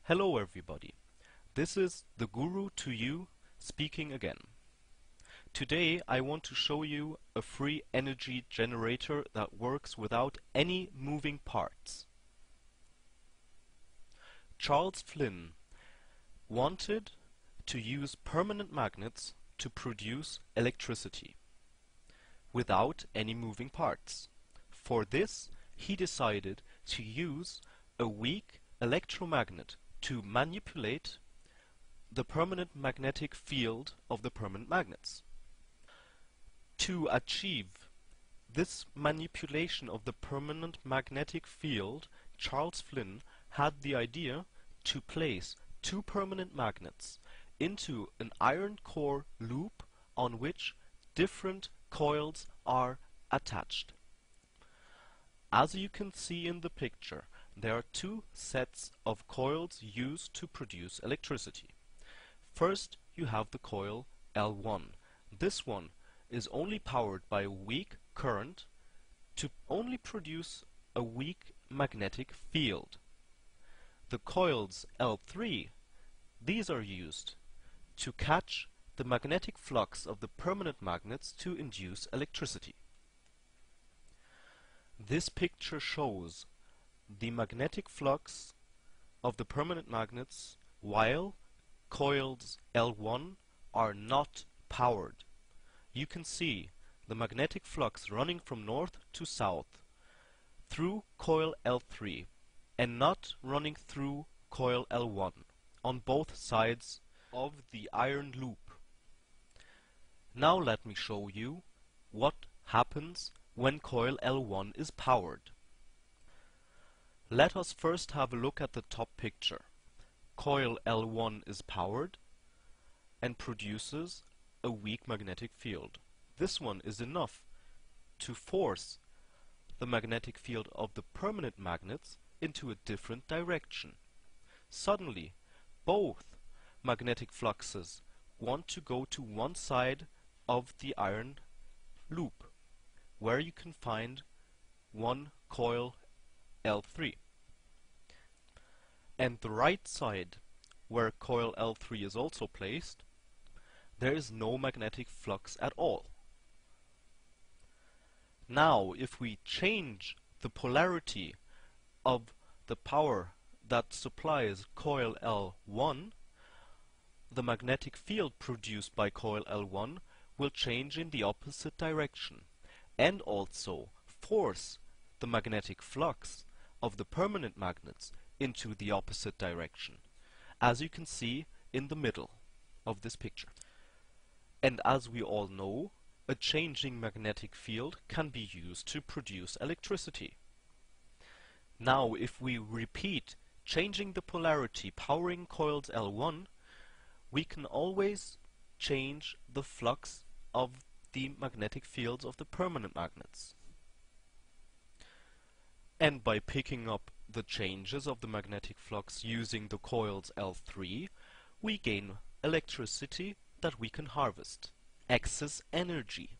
Hello everybody, this is the Guru to you speaking again. Today I want to show you a free energy generator that works without any moving parts. Charles Flynn wanted to use permanent magnets to produce electricity without any moving parts. For this, he decided to use a weak electromagnet to manipulate the permanent magnetic field of the permanent magnets. To achieve this manipulation of the permanent magnetic field, Charles Flynn had the idea to place two permanent magnets into an iron core loop on which different coils are attached. As you can see in the picture, there are two sets of coils used to produce electricity. First, you have the coil L1. This one is only powered by a weak current to only produce a weak magnetic field. The coils L3, these are used to catch the magnetic flux of the permanent magnets to induce electricity. This picture shows the magnetic flux of the permanent magnets while coils L1 are not powered. You can see the magnetic flux running from north to south through coil L3 and not running through coil L1 on both sides of the iron loop. Now let me show you what happens when coil L1 is powered. Let us first have a look at the top picture. Coil L1 is powered and produces a weak magnetic field. This one is enough to force the magnetic field of the permanent magnets into a different direction. Suddenly, both magnetic fluxes want to go to one side of the iron loop, where you can find one coil L3. And the right side, where coil L3 is also placed, there is no magnetic flux at all. Now, if we change the polarity of the power that supplies coil L1, the magnetic field produced by coil L1 will change in the opposite direction and also force the magnetic flux of the permanent magnets into the opposite direction, as you can see in the middle of this picture. And as we all know, a changing magnetic field can be used to produce electricity. Now, if we repeat changing the polarity powering coils L1, we can always change the flux of the magnetic fields of the permanent magnets. And by picking up the changes of the magnetic flux using the coils L3, we gain electricity that we can harvest, excess energy.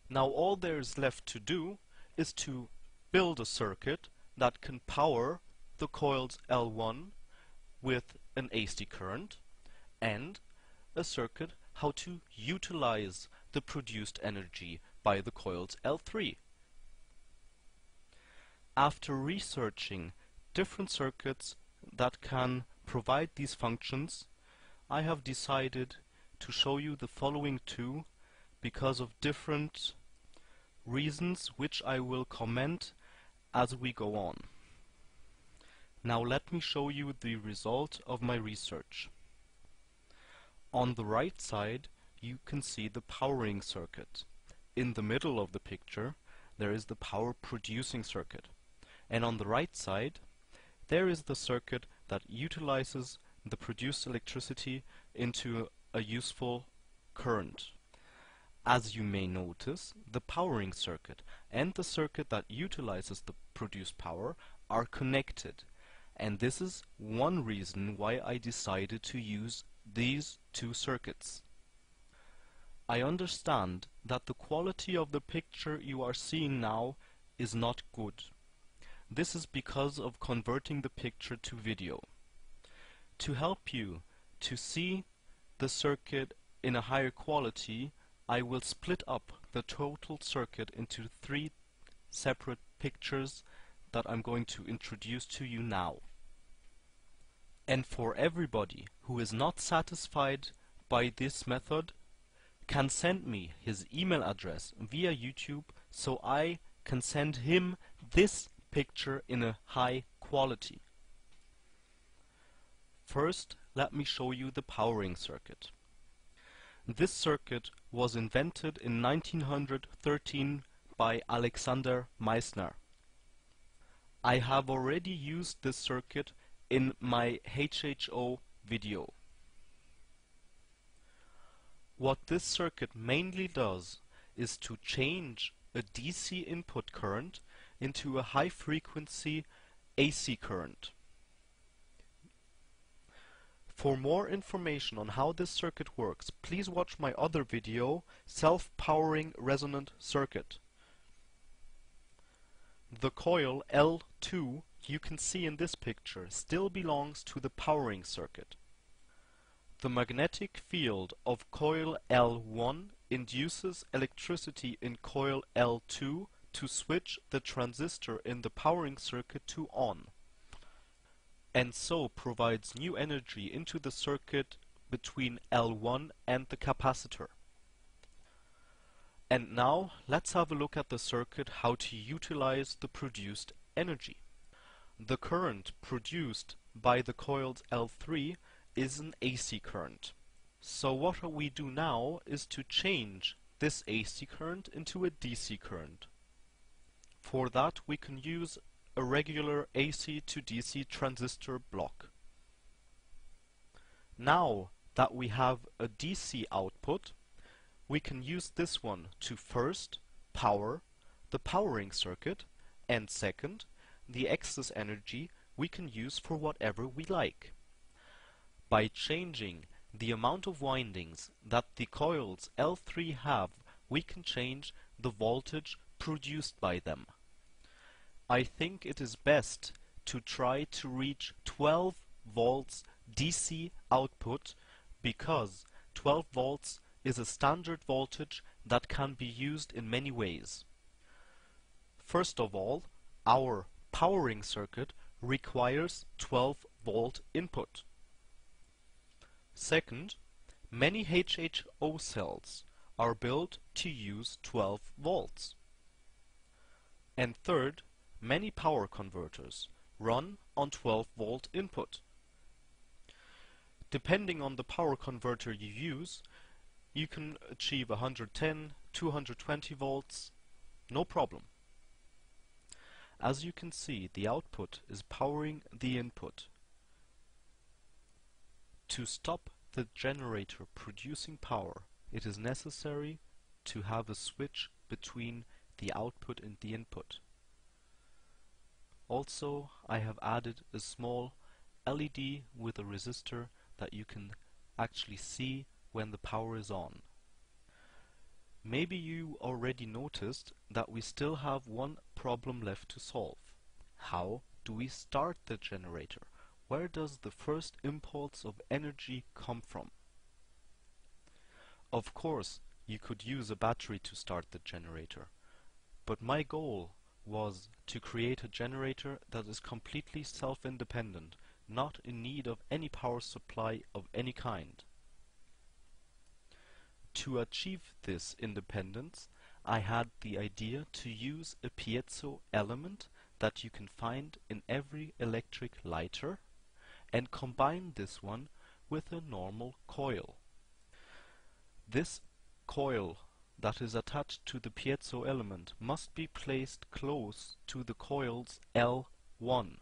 Now all there is left to do is to build a circuit that can power the coils L1 with an AC current, and a circuit how to utilize the produced energy by the coils L3. After researching different circuits that can provide these functions, I have decided to show you the following two because of different reasons which I will comment as we go on. Now let me show you the result of my research. On the right side you can see the powering circuit. In the middle of the picture there is the power producing circuit. And on the right side, there is the circuit that utilizes the produced electricity into a useful current. As you may notice, the powering circuit and the circuit that utilizes the produced power are connected. And this is one reason why I decided to use these two circuits. I understand that the quality of the picture you are seeing now is not good. This is because of converting the picture to video. To help you to see the circuit in a higher quality, I will split up the total circuit into 3 separate pictures that I'm going to introduce to you now. And for everybody who is not satisfied by this method, can send me his email address via YouTube so I can send him this picture in a high quality. First, let me show you the powering circuit. This circuit was invented in 1913 by Alexander Meissner. I have already used this circuit in my HHO video. What this circuit mainly does is to change a DC input current into a high frequency AC current. For more information on how this circuit works, please watch my other video, Self-Powering Resonant Circuit. The coil L2 you can see in this picture still belongs to the powering circuit. The magnetic field of coil L1 induces electricity in coil L2 to switch the transistor in the powering circuit to on, and so provides new energy into the circuit between L1 and the capacitor. And now let's have a look at the circuit, how to utilize the produced energy. The current produced by the coils L3 is an AC current. So what we do now is to change this AC current into a DC current. For that we can use a regular AC to DC transistor block. Now that we have a DC output, we can use this one to first power the powering circuit, and second, the excess energy we can use for whatever we like. By changing the amount of windings that the coils L3 have, we can change the voltage produced by them. I think it is best to try to reach 12 volts DC output, because 12 volts is a standard voltage that can be used in many ways. First of all, our powering circuit requires 12 volt input. Second, many HHO cells are built to use 12 volts. And third, many power converters run on 12 volt input. Depending on the power converter you use, you can achieve 110, 220 volts, no problem. As you can see, the output is powering the input. To stop the generator producing power, it is necessary to have a switch between the output and the input. Also, I have added a small LED with a resistor that you can actually see when the power is on. Maybe you already noticed that we still have one problem left to solve. How do we start the generator? Where does the first impulse of energy come from? Of course, you could use a battery to start the generator, but my goal was to create a generator that is completely self-independent, not in need of any power supply of any kind. To achieve this independence, I had the idea to use a piezo element that you can find in every electric lighter, and combine this one with a normal coil. This coil that is attached to the piezo element must be placed close to the coils L1.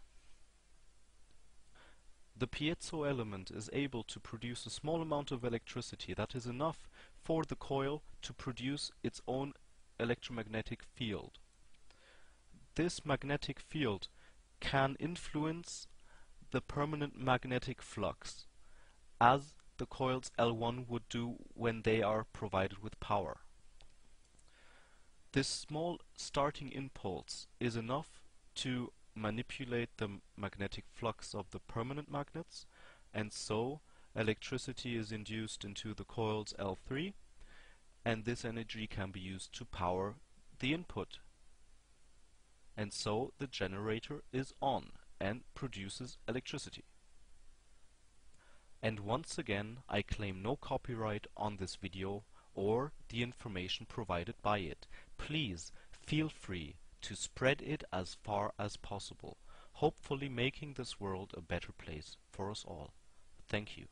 The piezo element is able to produce a small amount of electricity that is enough for the coil to produce its own electromagnetic field. This magnetic field can influence the permanent magnetic flux, as the coils L1 would do when they are provided with power. This small starting impulse is enough to manipulate the magnetic flux of the permanent magnets, and so electricity is induced into the coils L3, and this energy can be used to power the input. And so the generator is on and produces electricity. And once again, I claim no copyright on this video or the information provided by it. Please feel free to spread it as far as possible, hopefully making this world a better place for us all. Thank you.